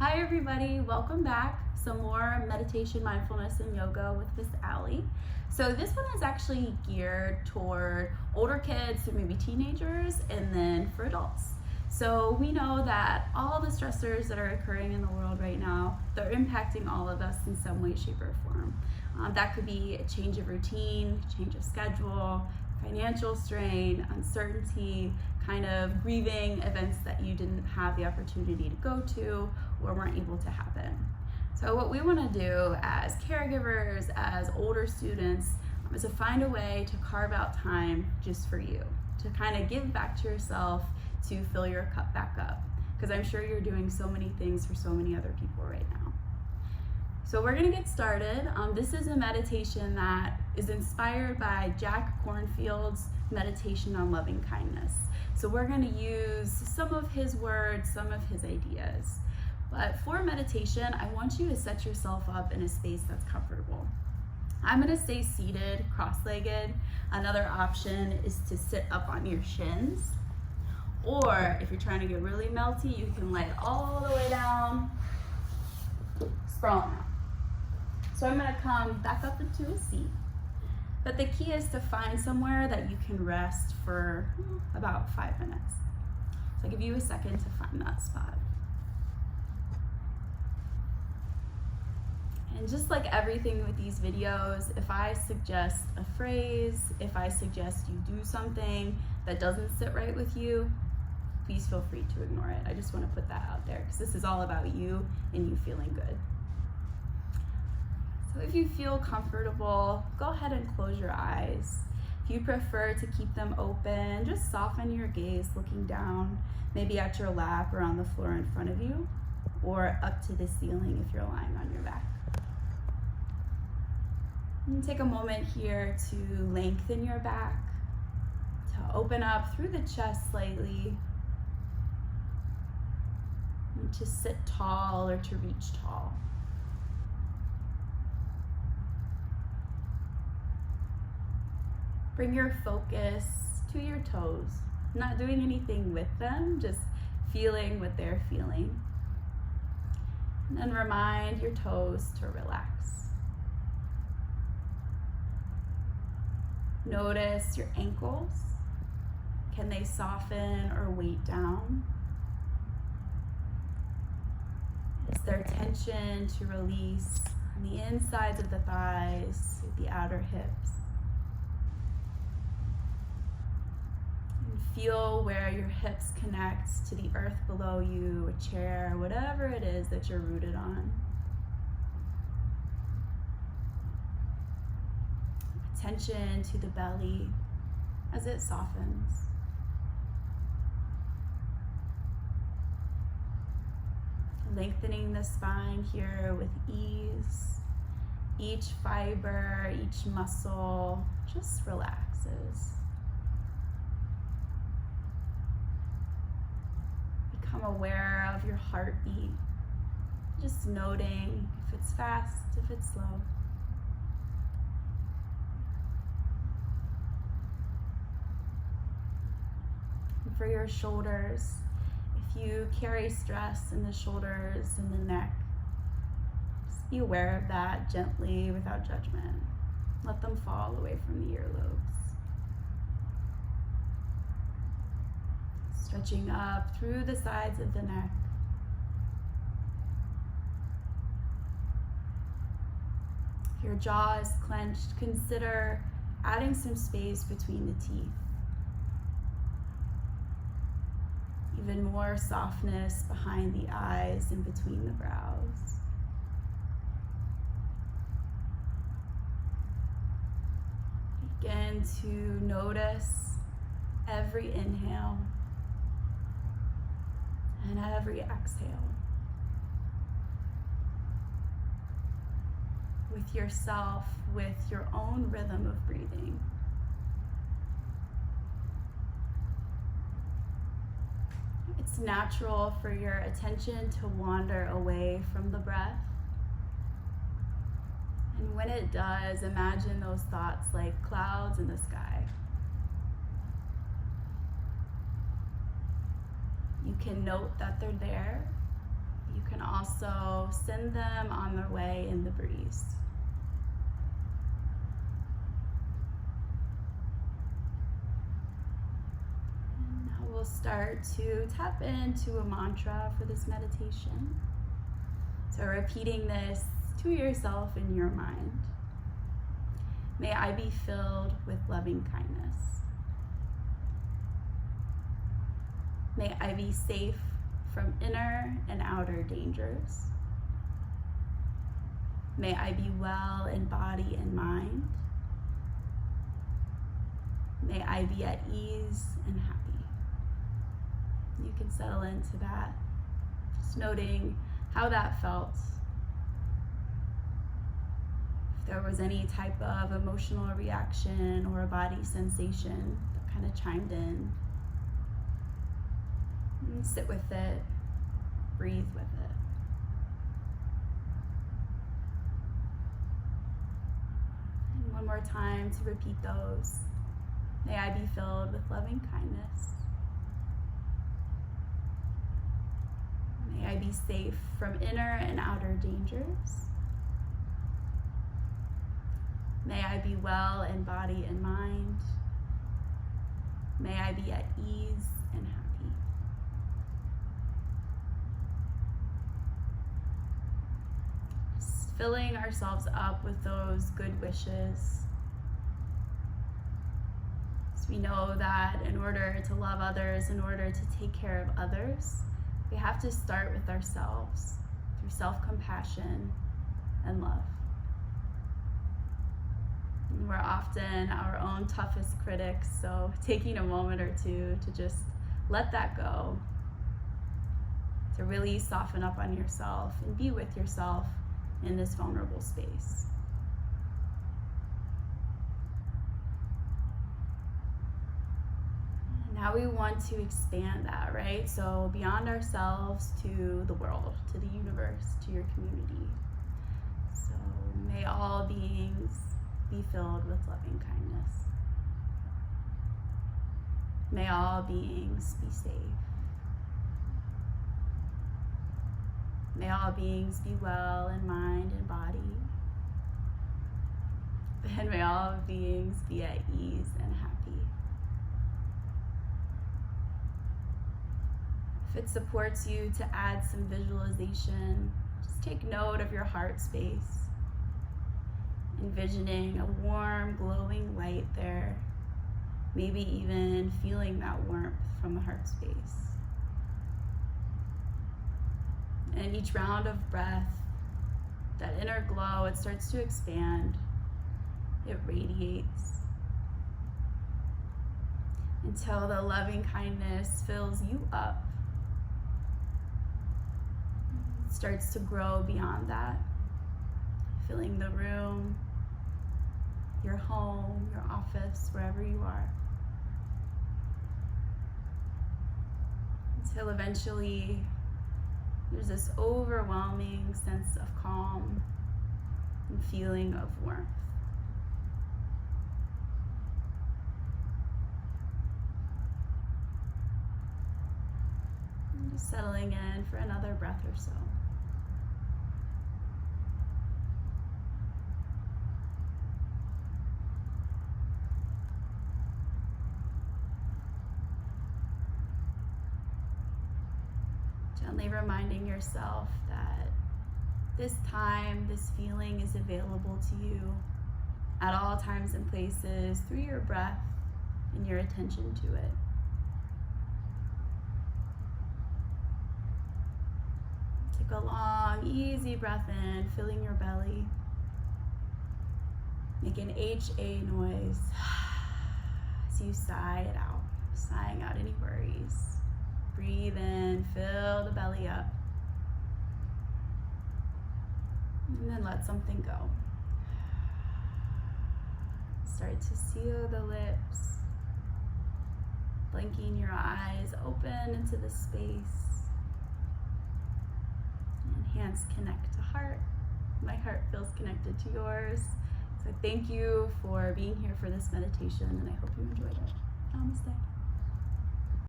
Hi everybody, welcome back. Some more meditation, mindfulness, and yoga with Miss Allie. So this one is actually geared toward older kids, so maybe teenagers, and then for adults. So we know that all the stressors that are occurring in the world right now, they're impacting all of us in some way, shape, or form. That could be a change of routine, change of schedule, financial strain, uncertainty, kind of grieving events that you didn't have the opportunity to go to or weren't able to happen. So what we want to do as caregivers, as older students, is to find a way to carve out time just for you, to kind of give back to yourself, to fill your cup back up, because I'm sure you're doing so many things for so many other people right now. So we're going to get started. This is a meditation that is inspired by Jack Kornfield's meditation on loving kindness. So we're going to use some of his words, some of his ideas. But for meditation, I want you to set yourself up in a space that's comfortable. I'm going to stay seated, cross-legged. Another option is to sit up on your shins. Or if you're trying to get really melty, you can lay it all the way down, sprawling out. So I'm going to come back up into a seat. But the key is to find somewhere that you can rest for about 5 minutes. So I'll give you a second to find that spot. And just like everything with these videos, if I suggest a phrase, if I suggest you do something that doesn't sit right with you, please feel free to ignore it. I just want to put that out there because this is all about you and you feeling good. So if you feel comfortable, go ahead and close your eyes. If you prefer to keep them open, just soften your gaze looking down, maybe at your lap or on the floor in front of you, or up to the ceiling if you're lying on your back. And take a moment here to lengthen your back, to open up through the chest slightly, and to sit tall or to reach tall. Bring your focus to your toes, not doing anything with them, just feeling what they're feeling. And then remind your toes to relax. Notice your ankles. Can they soften or weight down? Is there tension to release on the insides of the thighs, the outer hips? Feel where your hips connect to the earth below you, a chair, whatever it is that you're rooted on. Attention to the belly as it softens. Lengthening the spine here with ease. Each fiber, each muscle just relaxes. Become aware of your heartbeat, just noting if it's fast, if it's slow. And for your shoulders, if you carry stress in the shoulders and the neck, just be aware of that gently without judgment. Let them fall away from the earlobes. Stretching up through the sides of the neck. If your jaw is clenched, consider adding some space between the teeth. Even more softness behind the eyes and between the brows. Begin to notice every inhale and every exhale. With yourself, with your own rhythm of breathing. It's natural for your attention to wander away from the breath. And when it does, imagine those thoughts like clouds in the sky. You can note that they're there. You can also also send them on their way in the breeze. And now we'll start to tap into a mantra for this meditation. So repeating this to yourself in your mind. May I be filled with loving kindness. May I be safe from inner and outer dangers. May I be well in body and mind. May I be at ease and happy. You can settle into that, just noting how that felt. If there was any type of emotional reaction or a body sensation that kind of chimed in, sit with it, breathe with it. And one more time to repeat those. May I be filled with loving kindness. May I be safe from inner and outer dangers. May I be well in body and mind. May I be at ease and happy. Just filling ourselves up with those good wishes. So we know that in order to love others, in order to take care of others, we have to start with ourselves through self-compassion and love. And we're often our own toughest critics, so taking a moment or two to just let that go, to really soften up on yourself and be with yourself in this vulnerable space. Now we want to expand that, right? So beyond ourselves to the world, to the universe, to your community. So may all beings be filled with loving kindness. May all beings be safe. May all beings be well in mind and body. And may all beings be at ease and happy. If it supports you to add some visualization, just take note of your heart space, envisioning a warm, glowing light there, maybe even feeling that warmth from the heart space. And each round of breath, that inner glow, it starts to expand, it radiates, until the loving kindness fills you up. Starts to grow beyond that, filling the room, your home, your office, wherever you are. Until eventually there's this overwhelming sense of calm and feeling of warmth. And just settling in for another breath or so. Gently reminding yourself that this time, this feeling is available to you at all times and places through your breath and your attention to it. Take a long, easy breath in, filling your belly. Make an HA noise as you sigh it out, sighing out any worries. Breathe in, fill the belly up, and then let something go. Start to seal the lips, blinking your eyes open into the space. And hands connect to heart. My heart feels connected to yours. So thank you for being here for this meditation, and I hope you enjoyed it. Namaste.